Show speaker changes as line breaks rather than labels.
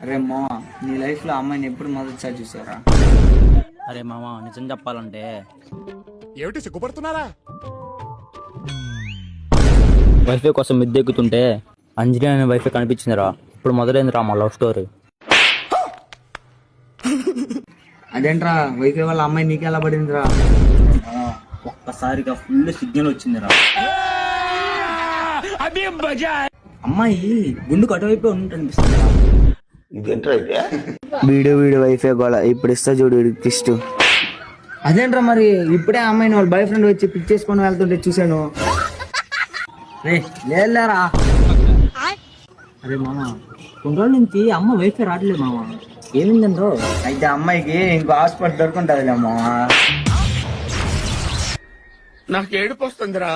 అరే మామ, నీ లైఫ్ లో అమ్మాయిని ఎప్పుడు మొదటిసారి చూసారా?
అరే మామ, నిజం చెప్పాలంటే
ఏమిటి సిగ్గుపడుతున్నారా?
వైఫై కోసం మిద్దెక్కుతుంటే అంజలి అనే వైఫై కనిపించిందిరా. ఇప్పుడు మొదలైందిరా మా లవ్ స్టోరీ.
అదేంట్రా, వైఫై వాళ్ళ అమ్మాయి నీకు ఎలా పడిందిరా?
ఒక్కసారిగా ఫుల్ సిగ్నల్ వచ్చిందిరా.
అమ్మాయి గుండుకు అటువైపు ఉంటుంది.
వీడు వైఫై గోళ ఇప్పుడు ఇస్తా చూడు ట్విస్ట్.
అదేంట్రా, మరి ఇప్పుడే అమ్మాయిని వాళ్ళ బాయ్ ఫ్రెండ్ వచ్చి పిక్ చేసుకొని వెళ్తుంటే చూశాను. లేరా? అరే మామ, కొన్ని రోజుల నుంచి అమ్మ వైఫై రావట్లేదు మామ. ఏమిందంటో? అయితే అమ్మాయికి ఇంకో హాస్పిటల్ దొరుకుంటుందిలే మామ.
నాకు ఏడుపు వస్తుందిరా.